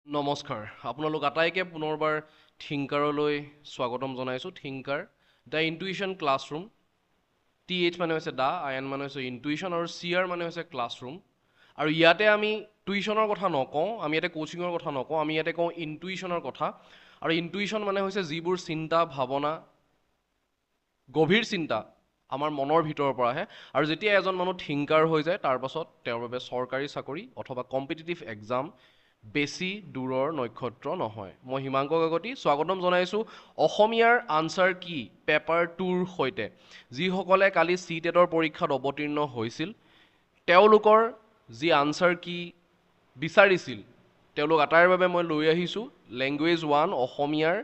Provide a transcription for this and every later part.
নমস্কাৰ আপোনালোক আটাইকে পুনৰবাৰ থিংকাৰলৈ স্বাগতম জনাইছোঁ। Thinker the intuition classroom. TH মানে হৈছে দা, IN মানে হৈছে ইনটুইশ্যন আৰু CR মানে হৈছে ক্লাছৰুম। আৰু ইয়াতে আমি টুইশ্যনৰ কথা নকওঁ, আমি ইয়াতে কোচিঙৰ কথা নকওঁ, আমি ইয়াতে কওঁ ইনটুইশ্যনৰ কথা। আৰু ইনটুইশ্যন মানে হৈছে যিবোৰ চিন্তা ভাৱনা, গভীৰ চিন্তা আমাৰ মনৰ ভিতৰৰ পৰা আহে। আৰু যেতিয়া এজন মানুহ থিংকাৰ হৈ যায় তাৰ পাছত তেওঁৰ বাবে চৰকাৰী চাকৰি অথবা কম্পিটিটিভ এক্সাম বেছি দূৰৰ নক্ষত্ৰ নহয়। মই হিমাংক কাকতি স্বাগতম জনাইছোঁ অসমীয়াৰ আনচাৰ কি পেপাৰ 2ৰ সৈতে। যিসকলে কালি CTET-ৰ পৰীক্ষাত অৱতীৰ্ণ হৈছিল তেওঁলোকৰ যি আনচাৰ কি বিচাৰিছিল তেওঁলোক আটাইৰ বাবে মই লৈ আহিছোঁ লেংগুৱেজ 1 অসমীয়াৰ,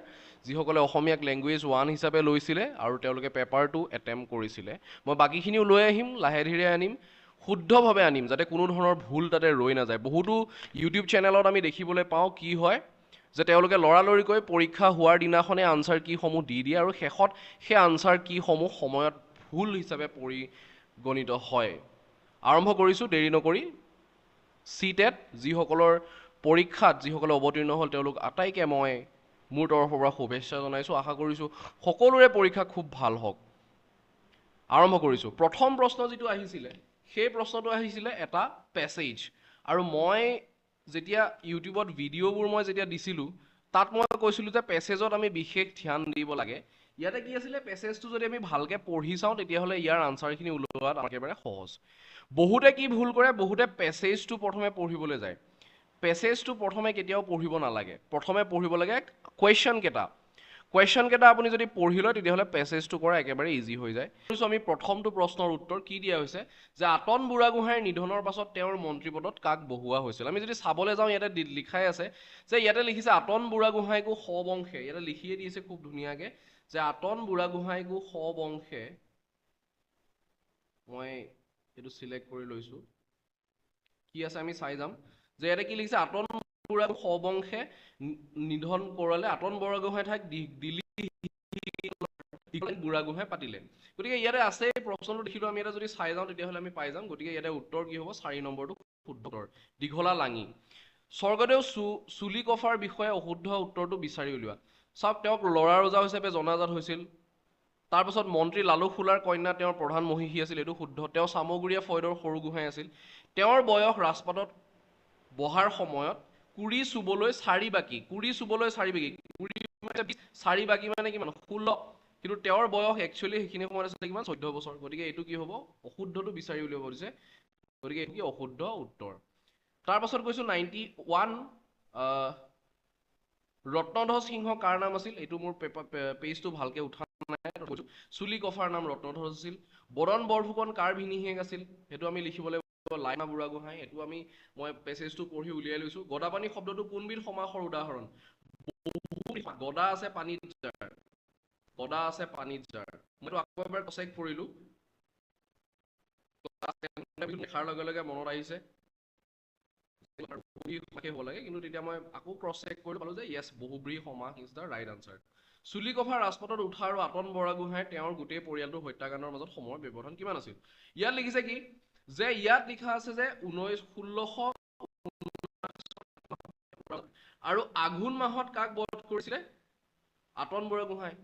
যিসকলে অসমীয়াক লেংগুৱেজ 1 হিচাপে লৈছিলে আৰু তেওঁলোকে পেপাৰ 2 এটেম্প কৰিছিলে। মই বাকীখিনিও লৈ আহিম, লাহে ধীৰে আনিম, শুদ্ধভাৱে আনিম, যাতে কোনো ধৰণৰ ভুল তাতে ৰৈ নাযায়। বহুতো ইউটিউব চেনেলত আমি দেখিবলৈ পাওঁ কি হয় যে তেওঁলোকে লৰালৰিকৈ পৰীক্ষা হোৱাৰ দিনাখনে আনচাৰ কিসমূহ দি দিয়ে আৰু শেষত সেই আনচাৰ কিসমূহ সময়ত ভুল হিচাপে পৰিগণিত হয়। আৰম্ভ কৰিছোঁ দেৰি নকৰি। CTET যিসকলৰ পৰীক্ষাত যিসকলে অৱতীৰ্ণ হ'ল তেওঁলোক আটাইকে মই মোৰ তৰফৰ পৰা শুভেচ্ছা জনাইছোঁ। আশা কৰিছোঁ সকলোৰে পৰীক্ষা খুব ভাল হওক। আৰম্ভ কৰিছোঁ। প্ৰথম প্ৰশ্ন যিটো আহিছিলে সেই প্ৰশ্নটো আহিছিলে এটা পেছেজ। আৰু মই যেতিয়া ইউটিউবত ভিডিঅ'বোৰ মই যেতিয়া দিছিলোঁ তাত মই কৈছিলোঁ যে পেছেজত আমি বিশেষ ধ্যান দিব লাগে। ইয়াতে কি আছিলে, পেছেজটো যদি আমি ভালকৈ পঢ়ি চাওঁ তেতিয়াহ'লে ইয়াৰ আনচাৰখিনি ওলোৱাত একেবাৰে সহজ। বহুতে কি ভুল কৰে, বহুতে পেছেজটো প্ৰথমে পঢ়িবলৈ যায়। পেছেজটো প্ৰথমে কেতিয়াও পঢ়িব নালাগে। প্ৰথমে পঢ়িব লাগে কুৱেশ্যন কেইটা। কুৱেশ্যন কেইটা আপুনি যদি পঢ়ি লয় তেতিয়াহ'লে পেছেজটো কৰা একেবাৰে ইজি হৈ যায়। আমি প্ৰথমটো প্ৰশ্নৰ উত্তৰ কি দিয়া হৈছে যে আতন বুঢ়াগোহাঁইৰ নিধনৰ পাছত তেওঁৰ মন্ত্ৰীপদত কাক বহুওৱা হৈছিল। আমি যদি চাবলৈ যাওঁ ইয়াতে লিখাই আছে যে ইয়াতে লিখিছে আতন বুঢ়াগোহাঁইকো সবংশে, ইয়াতে লিখিয়ে দিছে খুব ধুনীয়াকৈ যে আতন বুঢ়াগোহাঁইকো সবংশে, মই এইটো চিলেক্ট কৰি লৈছোঁ, কি আছে আমি চাই যাম যে ইয়াতে কি লিখিছে আতন বুঢ়াগোহাঁইকো সবংশে নিধন কৰালে আতন বুঢ়াগোহাঁই ঠাইত দিল্লী বুঢ়াগোহাঁই পাতিলে। গতিকে ইয়াতে আছে প্ৰশ্নটো দেখিলোঁ আমি এটা যদি চাই যাওঁ তেতিয়াহ'লে আমি পাই যাম। গতিকে ইয়াতে উত্তৰ কি হ'ব, 4 নম্বৰটো শুদ্ধ উত্তৰ। দীঘলা লাঙি। স্বৰ্গদেউ চুলি কফাৰ বিষয়ে অশুদ্ধ উত্তৰটো বিচাৰি উলিওৱা। চাওক, তেওঁক ল'ৰা ৰজা হিচাপে জনাজাত হৈছিল। তাৰপাছত মন্ত্ৰী লালু ফুলাৰ কন্যা তেওঁৰ প্ৰধান মহিষী আছিল, এইটো শুদ্ধ। তেওঁ চামগুৰীয়া ফৈদৰ সৰু গোহাঁই আছিল। তেওঁৰ বয়স ৰাজপাটত বহাৰ সময়ত কুৰি চুবলৈ 4 বাকী, কুৰি চুবলৈ 4 বাকী, কুৰি 4 বাকী মানে কিমান, 16। কিন্তু তেওঁৰ বয়স একচুৱেলি সেইখিনি সময়ত আছিলে কিমান, 14 বছৰ। গতিকে এইটো কি হ'ব, অশুদ্ধটো বিচাৰি উলিয়াব দিছে। গতিকে এইটো কি অশুদ্ধ উত্তৰ। তাৰপাছত কৈছোঁ 91 ৰত্নধ্বজ সিংহ কাৰ নাম আছিল, এইটো মোৰ পেজটো ভালকৈ উঠা নাই। চুলি কফাৰ নাম ৰত্নধ্বজ আছিল। বদন বৰফুকন কাৰ ভিনীহিয়েক আছিল, সেইটো আমি লিখিবলৈ লাইনা বুঢ়াগোহাঁই, এইটো মই পেছেজটো পঢ়ি উলিয়াই লৈছোঁ। গদাপাণি শব্দটো কোনবিধ সমাসৰ উদাহৰণ। গদা আছে পানীত যাৰ, গদা আছে পানীত যাৰ। মইতো আকৌ এবাৰ চেক কৰিলোঁ, দেখাৰ লগে লগে মনত আহিছে হ'ব লাগে, কিন্তু তেতিয়া মই আকৌ ক্ৰছ চেক কৰি পালোঁ যে য়েছ, বহুব্ৰীহি সমাস ইজ দ্য ৰাইট আনচাৰ। চুলি কফা ৰাজপাটত উঠা আৰু আতন বুঢ়াগোহাঁই তেওঁৰ গোটেই পৰিয়ালটোৰ হত্যাকাণ্ডৰ মাজত সময়ৰ ব্যৱধান কিমান আছিল। ইয়াত লিখিছে কি যে ইয়াত লিখা আছে যে 1600 আৰু আঘোণ মাহত কাক বধ কৰিছিলে, আতন বুঢ়াগোহাঁই।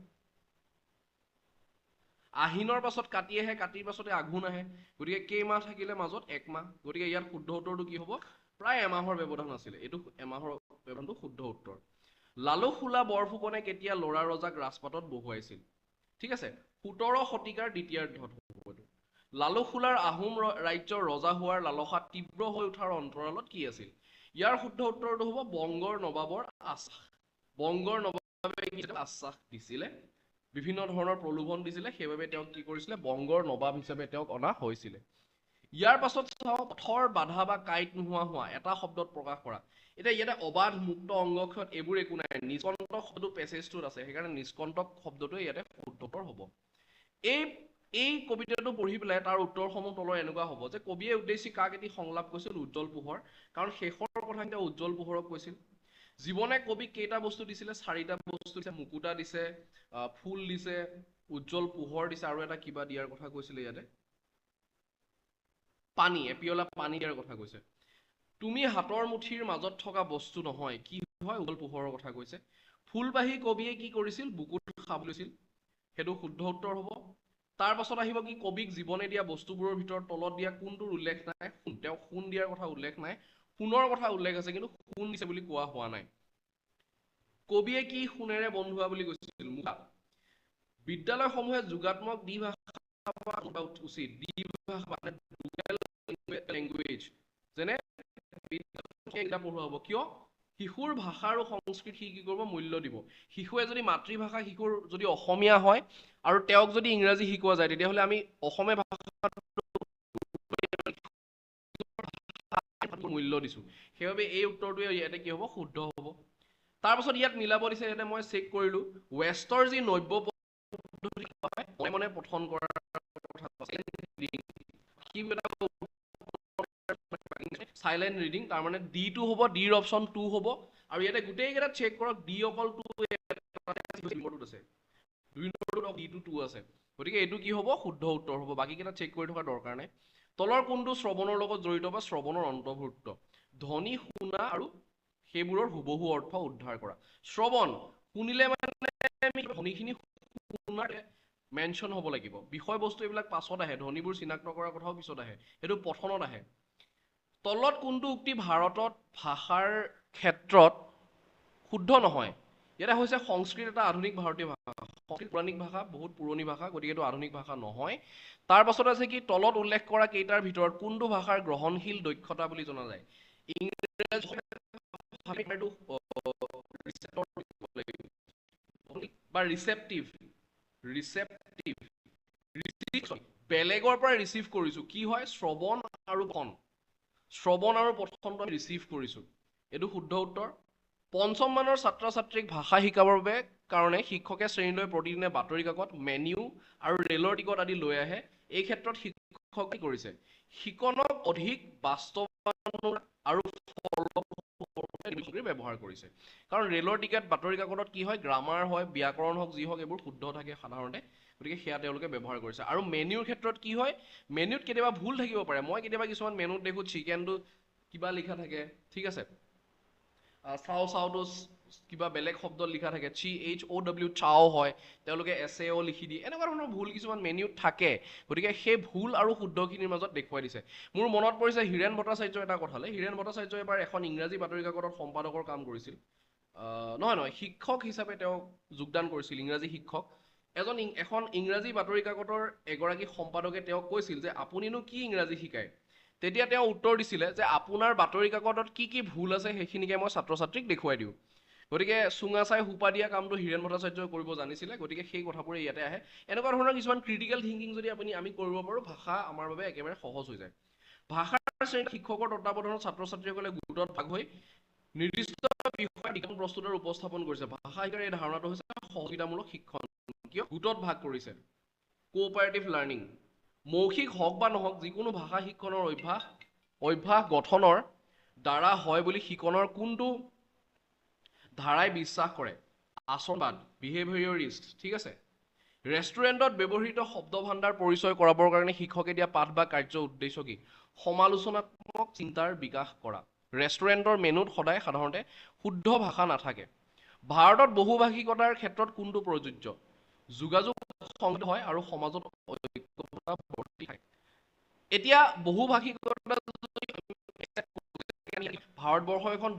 আহিনৰ পাছত কাতি আহে, কাতিৰ পাছতে আঘোণ আহে, গতিকে কেইমাহ থাকিলে মাজত, 1 মাহ। গতিকে ইয়াত শুদ্ধ উত্তৰটো কি হ'ব, প্ৰায় এমাহৰ ব্যৱধান আছিলে। এইটো এমাহৰ ব্যৱধানটো শুদ্ধ উত্তৰ। লালু ফুলা বৰফুকনে কেতিয়া ল'ৰা ৰজাক ৰাজপাটত বহুৱাইছিল। ঠিক আছে, 17 শতিকাৰ দ্বিতীয়াৰ্ধত হ'ব এইটো। লালু ফুলাৰ আহোম ৰাজ্যৰ ৰজা হোৱাৰ লালসা তীব্ৰ হৈ উঠাৰ অন্তৰালত কি আছিল। ইয়াৰ শুদ্ধ উত্তৰটো হ'ব বংগৰ নবাবৰ আশ্বাস। বংগৰ নবাবে আশ্বাস দিছিলে, বিভিন্ন ধৰণৰ প্ৰলোভন দিছিলে, সেইবাবে তেওঁক কি কৰিছিলে, বংগৰ নবাব হিচাপে তেওঁক অনা হৈছিলে। ইয়াৰ পাছত চাওঁ, পথৰ বাধা বা কাঁইট নোহোৱা হোৱা, এটা শব্দত প্ৰকাশ কৰা। এতিয়া ইয়াতে অবাধ মুক্ত অংগক্ষত এইবোৰ একো নাই, নিষ্কণ্টক শব্দটো পেছেজটোত আছে, সেইকাৰণে নিষ্কণ্টক শব্দটোৱে ইয়াতে শুদ্ধ উত্তৰ হ'ব। এই কবিতাটো পঢ়ি পেলাই তাৰ উত্তৰসমূহ তলৰ এনেকুৱা হ'ব যে কবিয়ে উদ্দেশ্যি কাক এটি সংলাপ কৈছিল, উজ্জ্বল পোহৰ, কাৰণ শেষৰ কথাকেইটা উজ্জ্বল পোহৰক কৈছিল। জীৱনে কবিক কেইটা বস্তু দিছিলে, 4টা বস্তু দিছে, মুকুতা দিছে, ফুল দিছে, উজ্জ্বল পোহৰ দিছে, আৰু এটা কিবা দিয়াৰ কথা কৈছিলে ইয়াতে, পানী, এপিয়লা পানী দিয়াৰ কথা কৈছে। তুমি হাতৰ মুঠিৰ মাজত থকা বস্তু নহয়, কি হয়? উজ্জ্বল পোহৰৰ কথা কৈছে। ফুলবাহী কবিয়ে কি কৰিছিল? বুকুত সাপ লৈছিল। সেইটো শুদ্ধ উত্তৰ হ'ব। তাৰ পাছত আহিব কি? কবিক জীৱনে দিয়া বস্তুবোৰৰ ভিতৰত তলত দিয়া কোনটোৰ উল্লেখ নাই? সোণ। তেওঁ সোণ দিয়াৰ কথা উল্লেখ নাই, সোণৰ কথা উল্লেখ আছে, কিন্তু সোণ দিছে বুলি কোৱা হোৱা নাই। কবিয়ে কি সোণেৰে বন্ধুৱা বুলি কৈছিল? মুখা। বিদ্যালয়সমূহে যোগাত্মক দ্বিভাষা উচিত। দ্বিভাষা লেংগুৱেজ, যেনে এইকেইটা পঢ়োৱা হ'ব। কিয়? শিশুৰ ভাষা আৰু সংস্কৃতি সি কি কৰিব? মূল্য দিব। শিশুৱে যদি মাতৃভাষা শিশুৰ যদি অসমীয়া হয় আৰু তেওঁক যদি ইংৰাজী শিকোৱা যায়, তেতিয়াহ'লে আমি অসমীয়া ভাষাত মূল্য দিছোঁ। সেইবাবে এই উত্তৰটোৱে ইয়াতে কি হ'ব? শুদ্ধ হ'ব। তাৰপাছত ইয়াত মিলাব দিছে, ইয়াতে মই চেক কৰিলোঁ। ৱেষ্টৰ যি নব্য পদ্ধতি হয়, মনে মনে পঠন কৰাৰ চাইলেণ্ট ৰিডিং, তাৰমানে ডিটো হ'ব, ডিৰ অপশ্যন 2 হ'ব। আৰু ইয়াতে গোটেইকেইটা চেক কৰক, ডি অকল 2 আছে, 2 নম্বৰটোত ডিটো 2 আছে। গতিকে এইটো কি হ'ব? শুদ্ধ উত্তৰ হ'ব। বাকীকেইটা চেক কৰি থকাৰ দৰকাৰ নাই। তলৰ কোনটো শ্ৰৱণৰ লগত জড়িত বা শ্ৰৱণৰ অন্তৰ্ভুক্ত? ধ্বনি শুনা আৰু সেইবোৰৰ হুবহু অৰ্থ উদ্ধাৰ কৰা। শ্ৰৱণ শুনিলে মানে আমি ধ্বনিখিনি শুনাৰ মেনশ্যন হ'ব লাগিব। বিষয়বস্তু এইবিলাক পাছত আহে, ধ্বনিবোৰ চিনাক্ত কৰাৰ কথাও পিছত আহে, সেইটো পঠনত আহে। তলত কোনটো উক্তি ভাৰতত ভাষাৰ ক্ষেত্ৰত শুদ্ধ নহয়? ইয়াতে হৈছে সংস্কৃত এটা আধুনিক ভাৰতীয় ভাষা। সংস্কৃত পৌৰাণিক ভাষা, বহুত পুৰণি ভাষা, গতিকে এইটো আধুনিক ভাষা নহয়। তাৰ পাছত আছে কি? তলত উল্লেখ কৰা কেইটাৰ ভিতৰত কোনটো ভাষাৰ গ্ৰহণশীল দক্ষতা বুলি জনা যায়? ইংৰাজী বা ৰিচেপটিভ, ৰিচেপটিভ, বেলেগৰ পৰা ৰিচিভ কৰিছো। কি হয়? শ্ৰৱণ আৰু পঠন। শ্ৰৱণ আৰু পঠনটো আমি ৰিচিভ কৰিছো। এইটো শুদ্ধ উত্তৰ। পঞ্চম মানৰ ছাত্ৰ ছাত্ৰীক ভাষা শিকাবৰ বাবে কাৰণে শিক্ষকে শ্ৰেণীলৈ প্ৰতিদিনে বাতৰি কাকত, মেনিউ আৰু ৰেলৰ টিকট আদি লৈ আহে। এই ক্ষেত্ৰত শিক্ষক কি কৰিছে? শিকনক অধিক বাস্তৱ আৰু ব্যৱহাৰ কৰিছে। কাৰণ ৰেলৰ টিকেট, বাতৰি কাকতত কি হয়? গ্ৰামাৰ হয়, ব্যাকৰণ হওক, যি হওক, এইবোৰ শুদ্ধ থাকে সাধাৰণতে, গতিকে সেয়া তেওঁলোকে ব্যৱহাৰ কৰিছে। আৰু মেনুৰ ক্ষেত্ৰত কি হয়? মেনুত কেতিয়াবা ভুল থাকিব পাৰে। মই কেতিয়াবা কিছুমান মেনুত দেখোঁ চিকেনটো কিবা লিখা থাকে, ঠিক আছে, চাও চাওটো কিবা বেলেগ শব্দ লিখা থাকে, CHOW চাও হয়, তেওঁলোকে SAO লিখি দিয়ে। এনেকুৱা ধৰণৰ ভুল কিছুমান মেনুত থাকে। গতিকে সেই ভুল আৰু শুদ্ধখিনিৰ মাজত দেখুৱাই দিছে। মোৰ মনত পৰিছে হীৰেণ ভট্টাচাৰ্যৰ এটা কথালৈ। হীৰেণ ভট্টাচাৰ্যই এবাৰ এখন ইংৰাজী বাতৰি কাকতত সম্পাদকৰ কাম কৰিছিল। নহয়, শিক্ষক হিচাপে তেওঁ যোগদান কৰিছিল, ইংৰাজী শিক্ষক। এখন ইংৰাজী বাতৰি কাকতৰ এগৰাকী সম্পাদকে তেওঁক কৈছিল যে আপুনিনো কি ইংৰাজী শিকায়? তেতিয়া তেওঁ উত্তৰ দিছিলে যে আপোনাৰ বাতৰি কাকতত কি কি ভুল আছে সেইখিনিকে মই ছাত্ৰ ছাত্ৰীক দেখুৱাই দিওঁ। গতিকে চুঙা চাই সোপা দিয়া কামটো হীৰেণ ভট্টাচাৰ্যই কৰিব জানিছিলে। গতিকে সেই কথাবোৰে ইয়াতে আহে। এনেকুৱা ধৰণৰ কিছুমান ক্ৰিটিকেল থিংকিং যদি আমি কৰিব পাৰোঁ, ভাষা আমাৰ বাবে একেবাৰে সহজ হৈ যায়। ভাষাৰ শ্ৰেণীত শিক্ষকৰ তত্বাৱধানত ছাত্ৰ ছাত্ৰীসকলে গোটত ভাগ হৈ নিৰ্দিষ্ট বিষয়ৰ বিজ্ঞান প্ৰস্তুত আৰু উপস্থাপন কৰিছে। ভাষা শিকাৰ এই ধাৰণাটো হৈছে সহযোগিতামূলক শিক্ষণ। কিয়? গোটত ভাগ কৰিছে, কোঅপাৰেটিভ লাৰ্ণিং। মৌখিক হওক বা নহওক, যিকোনো ভাষা শিক্ষণৰ অভ্যাস গঠনৰ দ্বাৰা হয় বুলি শিকনৰ কোনটো ধাৰাই বিশ্বাস কৰে? আচৰণবাদ, বিহেভিয়ৰিষ্ট, ঠিক আছে। ৰেষ্টুৰেণ্টত ব্যৱহৃত শব্দ ভাণ্ডাৰ পৰিচয় কৰাবৰ কাৰণে শিক্ষকে দিয়া পাঠ বা কাৰ্যৰ উদ্দেশ্য কি? সমালোচনাত্মক চিন্তাৰ বিকাশ কৰা। ৰেষ্টুৰেণ্টৰ মেনুত সদায় সাধাৰণতে শুদ্ধ ভাষা নাথাকে। ভাৰতত বহুভাষিকতাৰ ক্ষেত্ৰত কোনটো প্ৰযোজ্য? যোগাযোগ সংহত হয় আৰু সমাজত ঐক্যতা বৰ্তি থাকে। এতিয়া বহুভাষিকতা ভাৰতবৰ্ষ এখন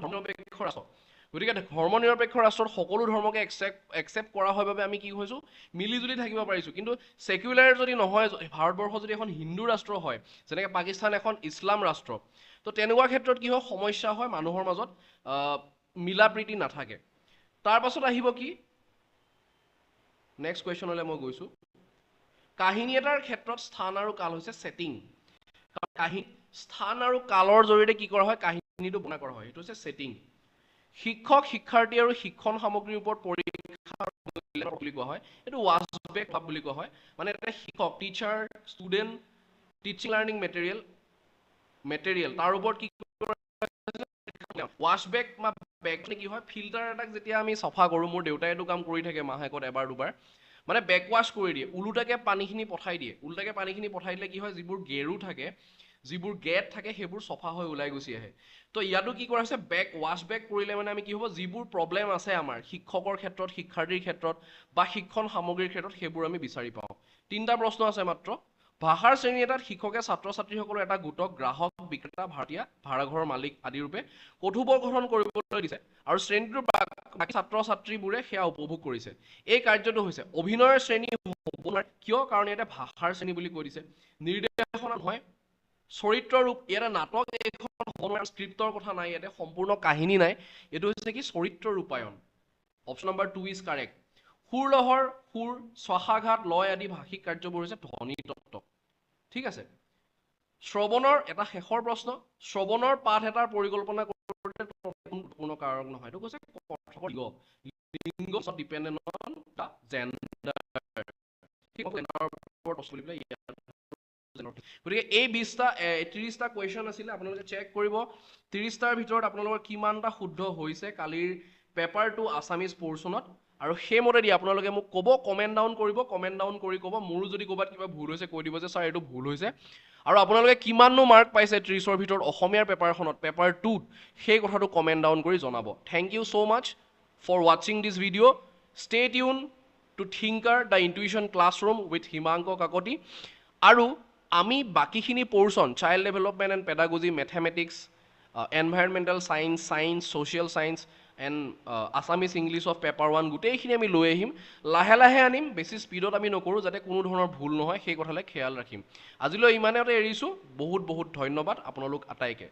ধৰ্মনিৰপেক্ষ ৰাষ্ট্ৰ। গতিকে ধৰ্মনিৰপেক্ষ ৰাষ্ট্ৰত সকলো ধৰ্মকে একচেপ্ট কৰা হয় বাবে আমি কি হৈছোঁ? মিলিজুলি থাকিব পাৰিছোঁ। কিন্তু ছেকুলাৰ যদি নহয়, ভাৰতবৰ্ষ যদি এখন হিন্দু ৰাষ্ট্ৰ হয়, যেনেকৈ পাকিস্তান এখন ইছলাম ৰাষ্ট্ৰ, তো তেনেকুৱা ক্ষেত্ৰত কি হয়? সমস্যা হয়, মানুহৰ মাজত মিলা প্ৰীতি নাথাকে। তাৰ পাছত আহিব কি? নেক্সট কুৱেশ্যনলৈ মই গৈছোঁ। কাহিনী এটাৰ ক্ষেত্ৰত স্থান আৰু কাল হৈছে ছেটিং। স্থান আৰু কালৰ জৰিয়তে কি কৰা হয়? কাহিনীটো বৰ্ণনা কৰা হয়, সেইটো হৈছে ছেটিং। শিক্ষক, শিক্ষাৰ্থী আৰু শিক্ষণ সামগ্ৰীৰ ওপৰত পৰীক্ষা বুলি কোৱা হয়, এইটো ৱাছবেক ভাব বুলি কোৱা হয়। মানে এটা শিক্ষক, teacher, student, teaching learning material, তাৰ ওপৰত কি ৱাছবেক বা বেক কি হয়? ফিল্টাৰ এটাক যেতিয়া আমি চাফা কৰোঁ, মোৰ দেউতাই এইটো কাম কৰি থাকে মাহেকত এবাৰ দুবাৰ, মানে বেকৱাছ কৰি দিয়ে, ওলোটাকে পানীখিনি পঠাই দিয়ে। ওলোটাকে পানীখিনি পঠাই দিলে কি হয়, যিবোৰ গেৰু থাকে, যিবোৰ গেট থাকে, সেইবোৰ চফা হৈ ওলাই গুচি আহে। তো ইয়াতো কি কৰা হৈছে, ৱাছ বেক কৰিলে মানে আমি কি হ'ব, যিবোৰ প্ৰব্লেম আছে আমাৰ শিক্ষকৰ ক্ষেত্ৰত, শিক্ষাৰ্থীৰ ক্ষেত্ৰত বা শিক্ষণ সামগ্ৰীৰ ক্ষেত্ৰত, সেইবোৰ আমি বিচাৰি পাওঁ। 3টা প্ৰশ্ন আছে মাত্ৰ। ভাষাৰ শ্ৰেণী এটাত শিক্ষকে ছাত্ৰ ছাত্ৰীসকলৰ এটা গোটক গ্ৰাহক, বিক্ৰেতা, ভাড়াতীয়া, ভাড়াঘৰৰ মালিক আদি ৰূপে কথোপকথন কৰিবলৈ দিছে আৰু শ্ৰেণীটোৰ বাকী ছাত্ৰ ছাত্ৰীবোৰে সেয়া উপভোগ কৰিছে। এই কাৰ্যটো হৈছে অভিনয়ৰ শ্ৰেণী হ'ব নোৱাৰে। কিয়? কাৰণ ইয়াতে ভাষাৰ শ্ৰেণী বুলি কৈ দিছে। নিৰ্দেশনা নহয়, চৰিত্ৰ ৰূপ, ইয়াতে নাটক এইখন হ'ব নোৱাৰে, স্ক্ৰিপ্টৰ কথা নাই, ইয়াতে সম্পূৰ্ণ কাহিনী নাই, এইটো হৈছে কি চৰিত্ৰ ৰূপায়ণ। Option number 2 is correct. সুৰ লহৰ, সুৰ, শ্বাসাঘাত, লয় আদি ভাষিক কাৰ্যবোৰ হৈছে ধ্বনি তত্ত্ব। ঠিক আছে। শ্ৰৱণৰ এটা শেষৰ প্ৰশ্ন, শ্ৰৱণৰ পাঠ এটাৰ পৰিকল্পনা কৰোঁতে গুৰুত্বপূৰ্ণ কাৰক নহয়। এইটো কৈছে কথকৰ লিংগ ডিপেণ্ডেণ্ট অন দা জেণ্ডাৰ। গতিকে এই 30টা কুৱেশ্যন আছিলে, আপোনালোকে চেক কৰিব 30টাৰ ভিতৰত আপোনালোকৰ কিমানটা শুদ্ধ হৈছে কালিৰ পেপাৰ 2 আছামিজ পৰ্চনত। আৰু সেইমতেদি আপোনালোকে মোক ক'ব, কমেণ্ট ডাউন কৰিব, কমেণ্ট ডাউন কৰি ক'ব, মোৰো যদি ক'ৰবাত কিবা ভুল হৈছে কৈ দিব যে ছাৰ এইটো ভুল হৈছে। আৰু আপোনালোকে কিমাননো মাৰ্ক পাইছে 30ৰ ভিতৰত অসমীয়াৰ পেপাৰখনত, পেপাৰ 2ত, সেই কথাটো কমেণ্ট ডাউন কৰি জনাব। Thank you so' much for ৱাচিং this video'. Stay tuned to Thinker the intuition classroom with Himanka Kakati. আৰু আমি বাকীখিনি portion, child development and pedagogy, mathematics, environmental science, social science and Assamese English of paper 1 গোটেইখিনি আমি লৈ আহিম। লাহে লাহে আনিম, বেছি স্পীডত আমি নকৰোঁ, যাতে কোনো ধৰণৰ ভুল নহয়, সেই কথালৈ খেয়াল ৰাখিম। আজিলৈ ইমানতে এৰিছোঁ। বহুত বহুত ধন্যবাদ আপোনালোক আটাইকে।